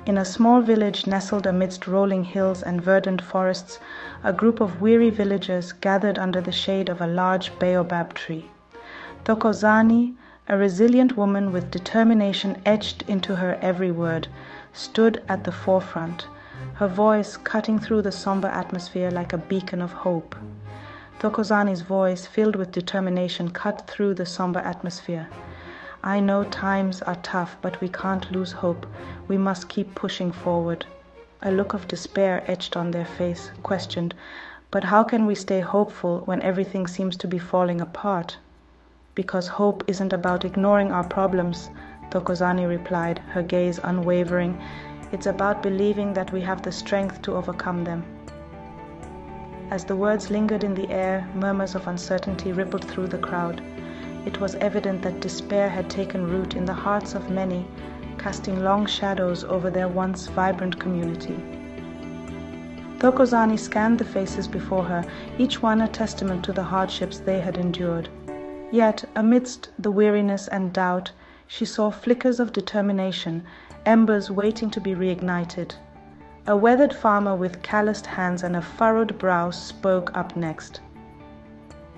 In a small village nestled amidst rolling hills and verdant forests, a group of weary villagers gathered under the shade of a large baobab tree. Thokozani, a resilient woman with determination etched into her every word, stood at the forefront, her voice cutting through the somber atmosphere like a beacon of hope. Thokozani's voice, filled with determination, cut through the somber atmosphere. I know times are tough, but we can't lose hope. We must keep pushing forward. A look of despair etched on their face, questioned, but how can we stay hopeful when everything seems to be falling apart? Because hope isn't about ignoring our problems, Thokozani replied, her gaze unwavering. It's about believing that we have the strength to overcome them. As the words lingered in the air, murmurs of uncertainty rippled through the crowd. It was evident that despair had taken root in the hearts of many, casting long shadows over their once vibrant community. Thokozani scanned the faces before her, each one a testament to the hardships they had endured. Yet, amidst the weariness and doubt, she saw flickers of determination, embers waiting to be reignited. A weathered farmer with calloused hands and a furrowed brow spoke up next.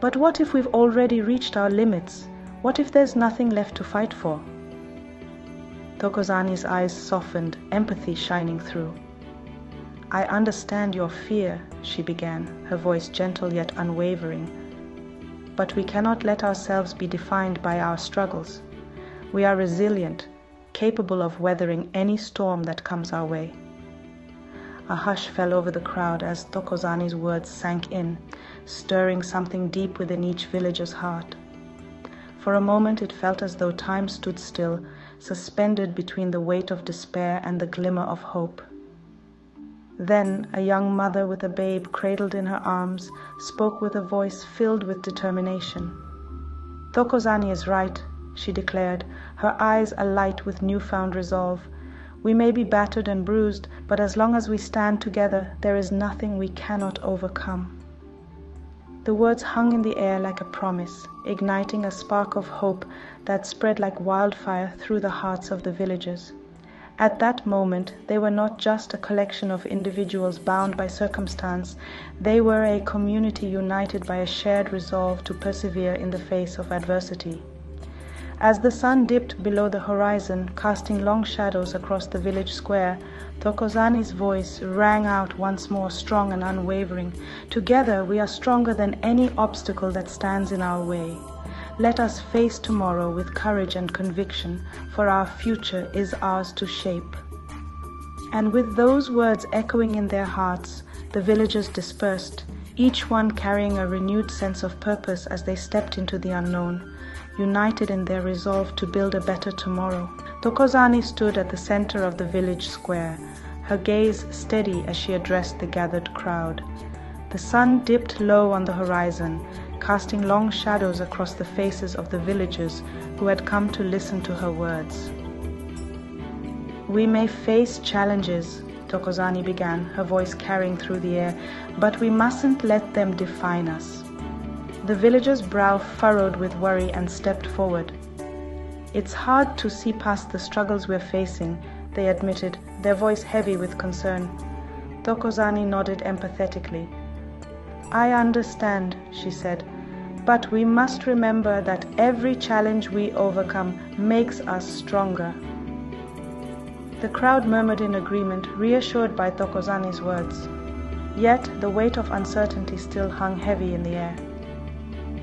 But what if we've already reached our limits? What if there's nothing left to fight for? Thokozani's eyes softened, empathy shining through. I understand your fear, she began, her voice gentle yet unwavering. But we cannot let ourselves be defined by our struggles. We are resilient, capable of weathering any storm that comes our way. A hush fell over the crowd as Thokozani's words sank in, stirring something deep within each villager's heart. For a moment it felt as though time stood still, suspended between the weight of despair and the glimmer of hope. Then a young mother with a babe cradled in her arms spoke with a voice filled with determination. Thokozani is right, she declared, her eyes alight with newfound resolve. We may be battered and bruised, but as long as we stand together, there is nothing we cannot overcome. The words hung in the air like a promise, igniting a spark of hope that spread like wildfire through the hearts of the villagers. At that moment, they were not just a collection of individuals bound by circumstance, they were a community united by a shared resolve to persevere in the face of adversity. As the sun dipped below the horizon, casting long shadows across the village square, Thokozani's voice rang out once more, strong and unwavering. Together we are stronger than any obstacle that stands in our way. Let us face tomorrow with courage and conviction, for our future is ours to shape. And with those words echoing in their hearts, the villagers dispersed, each one carrying a renewed sense of purpose as they stepped into the unknown, united in their resolve to build a better tomorrow. Thokozani stood at the center of the village square, her gaze steady as she addressed the gathered crowd. The sun dipped low on the horizon, casting long shadows across the faces of the villagers who had come to listen to her words. We may face challenges, Thokozani began, her voice carrying through the air, but we mustn't let them define us. The villager's brow furrowed with worry and stepped forward. It's hard to see past the struggles we're facing, they admitted, their voice heavy with concern. Thokozani nodded empathetically. I understand, she said, but we must remember that every challenge we overcome makes us stronger. The crowd murmured in agreement, reassured by Thokozani's words. Yet the weight of uncertainty still hung heavy in the air.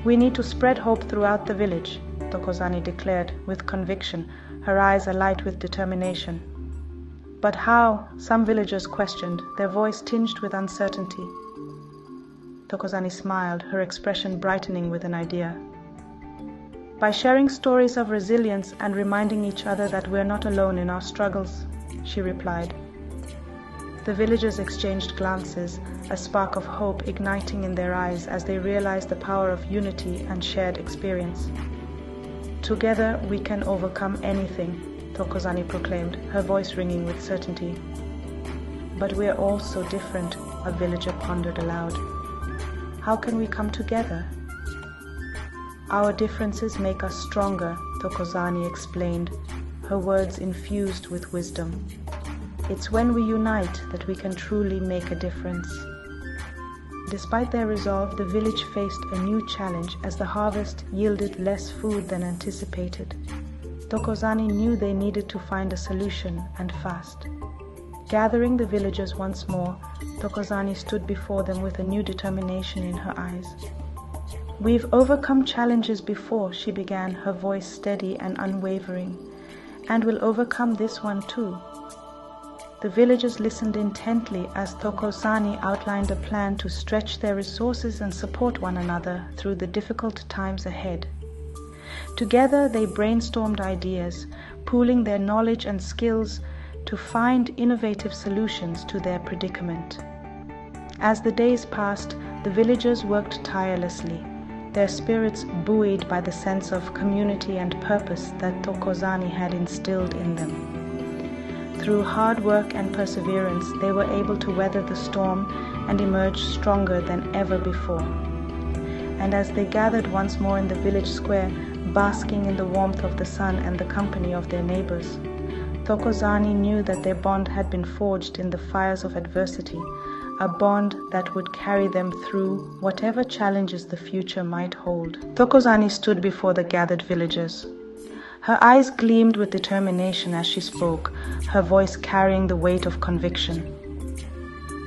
We need to spread hope throughout the village, Thokozani declared with conviction, her eyes alight with determination. But how? Some villagers questioned, their voice tinged with uncertainty. Thokozani smiled, her expression brightening with an idea. By sharing stories of resilience and reminding each other that we're not alone in our struggles, she replied. The villagers exchanged glances, a spark of hope igniting in their eyes as they realized the power of unity and shared experience. Together we can overcome anything, Thokozani proclaimed, her voice ringing with certainty. But we are all so different, a villager pondered aloud. How can we come together? Our differences make us stronger, Thokozani explained, her words infused with wisdom. It's when we unite that we can truly make a difference. Despite their resolve, the village faced a new challenge as the harvest yielded less food than anticipated. Thokozani knew they needed to find a solution, and fast. Gathering the villagers once more, Thokozani stood before them with a new determination in her eyes. "We've overcome challenges before," she began, her voice steady and unwavering, "and we'll overcome this one too." The villagers listened intently as Thokozani outlined a plan to stretch their resources and support one another through the difficult times ahead. Together they brainstormed ideas, pooling their knowledge and skills to find innovative solutions to their predicament. As the days passed, the villagers worked tirelessly, their spirits buoyed by the sense of community and purpose that Thokozani had instilled in them. Through hard work and perseverance, they were able to weather the storm and emerge stronger than ever before. And as they gathered once more in the village square, basking in the warmth of the sun and the company of their neighbors, Thokozani knew that their bond had been forged in the fires of adversity, a bond that would carry them through whatever challenges the future might hold. Thokozani stood before the gathered villagers. Her eyes gleamed with determination as she spoke, her voice carrying the weight of conviction.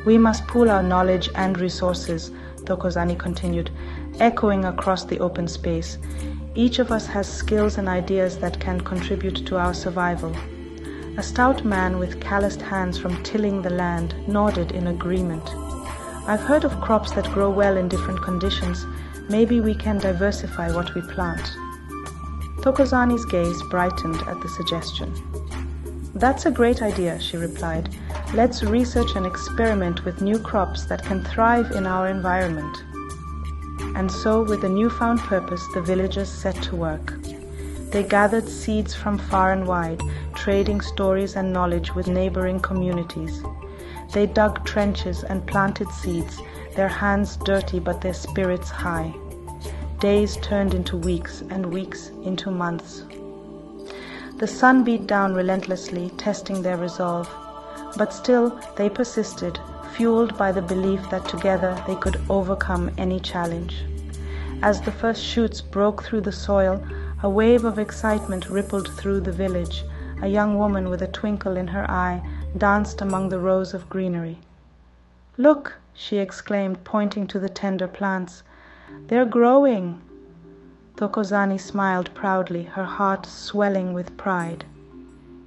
"We must pool our knowledge and resources," Thokozani continued, echoing across the open space. "Each of us has skills and ideas that can contribute to our survival." A stout man with calloused hands from tilling the land nodded in agreement. "I've heard of crops that grow well in different conditions. Maybe we can diversify what we plant." Thokozani's gaze brightened at the suggestion. "That's a great idea," she replied. "Let's research and experiment with new crops that can thrive in our environment." And so, with a newfound purpose, the villagers set to work. They gathered seeds from far and wide, trading stories and knowledge with neighboring communities. They dug trenches and planted seeds, their hands dirty but their spirits high. Days turned into weeks and weeks into months. The sun beat down relentlessly, testing their resolve. But still they persisted, fueled by the belief that together they could overcome any challenge. As the first shoots broke through the soil, a wave of excitement rippled through the village. A young woman with a twinkle in her eye danced among the rows of greenery. "Look," she exclaimed, pointing to the tender plants. "They're growing." Thokozani smiled proudly, her heart swelling with pride.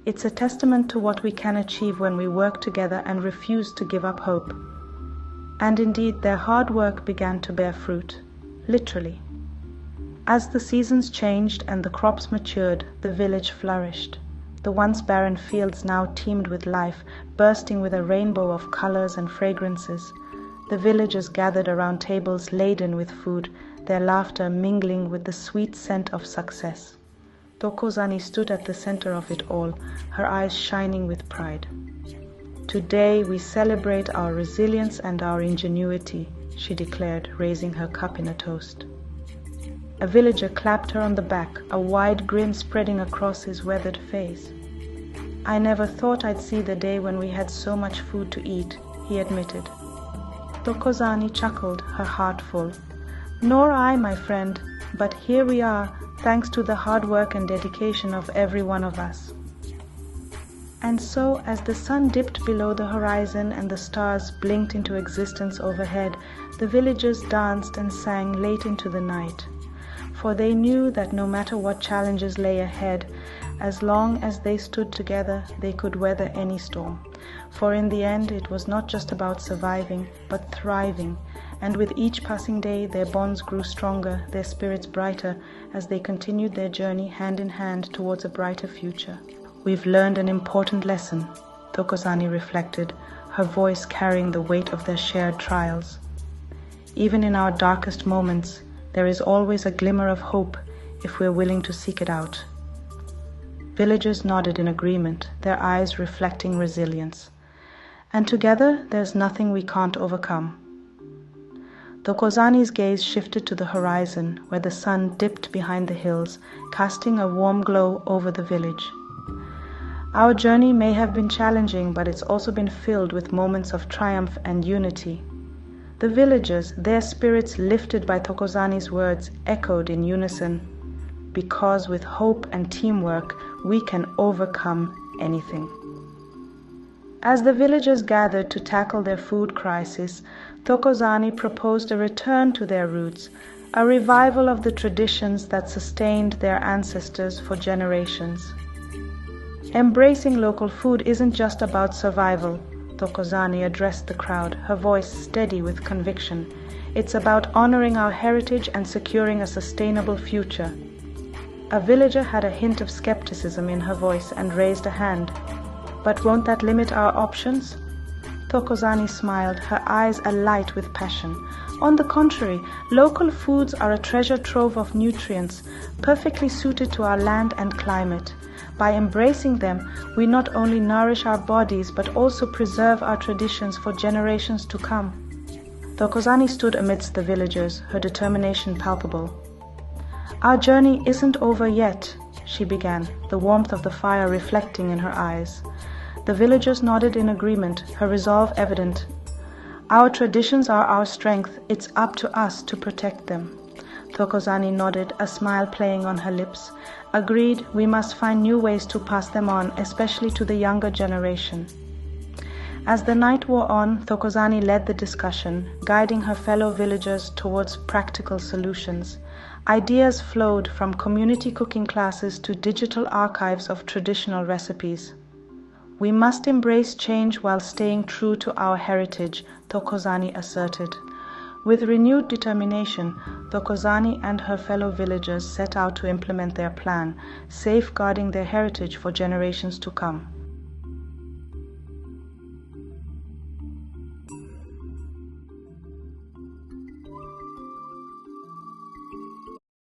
"It's a testament to what we can achieve when we work together and refuse to give up hope." And indeed, their hard work began to bear fruit, literally. As the seasons changed and the crops matured, the village flourished. The once barren fields now teemed with life, bursting with a rainbow of colors and fragrances. The villagers gathered around tables laden with food, their laughter mingling with the sweet scent of success. Thokozani stood at the center of it all, her eyes shining with pride. "Today we celebrate our resilience and our ingenuity," she declared, raising her cup in a toast. A villager clapped her on the back, a wide grin spreading across his weathered face. "I never thought I'd see the day when we had so much food to eat," he admitted. Thokozani chuckled, her heart full. "Nor I, my friend, but here we are, thanks to the hard work and dedication of every one of us." And so, as the sun dipped below the horizon and the stars blinked into existence overhead, the villagers danced and sang late into the night. For they knew that no matter what challenges lay ahead, as long as they stood together, they could weather any storm. For in the end, it was not just about surviving, but thriving, and with each passing day, their bonds grew stronger, their spirits brighter, as they continued their journey hand in hand towards a brighter future. "We've learned an important lesson," Thokozani reflected, her voice carrying the weight of their shared trials. "Even in our darkest moments, there is always a glimmer of hope if we're willing to seek it out." Villagers nodded in agreement, their eyes reflecting resilience. "And together, there's nothing we can't overcome." Thokozani's gaze shifted to the horizon, where the sun dipped behind the hills, casting a warm glow over the village. Our journey may have been challenging, but it's also been filled with moments of triumph and unity. The villagers, their spirits lifted by Thokozani's words, echoed in unison, because with hope and teamwork, we can overcome anything. As the villagers gathered to tackle their food crisis, Thokozani proposed a return to their roots, a revival of the traditions that sustained their ancestors for generations. Embracing local food isn't just about survival, Thokozani addressed the crowd, her voice steady with conviction. It's about honoring our heritage and securing a sustainable future. A villager had a hint of skepticism in her voice and raised a hand. But won't that limit our options? Thokozani smiled, her eyes alight with passion. On the contrary, local foods are a treasure trove of nutrients, perfectly suited to our land and climate. By embracing them, we not only nourish our bodies, but also preserve our traditions for generations to come. Thokozani stood amidst the villagers, her determination palpable. Our journey isn't over yet, she began, the warmth of the fire reflecting in her eyes. The villagers nodded in agreement, her resolve evident. Our traditions are our strength, it's up to us to protect them. Thokozani nodded, a smile playing on her lips. Agreed, we must find new ways to pass them on, especially to the younger generation. As the night wore on, Thokozani led the discussion, guiding her fellow villagers towards practical solutions. Ideas flowed from community cooking classes to digital archives of traditional recipes. We must embrace change while staying true to our heritage, Thokozani asserted. With renewed determination, Thokozani and her fellow villagers set out to implement their plan, safeguarding their heritage for generations to come.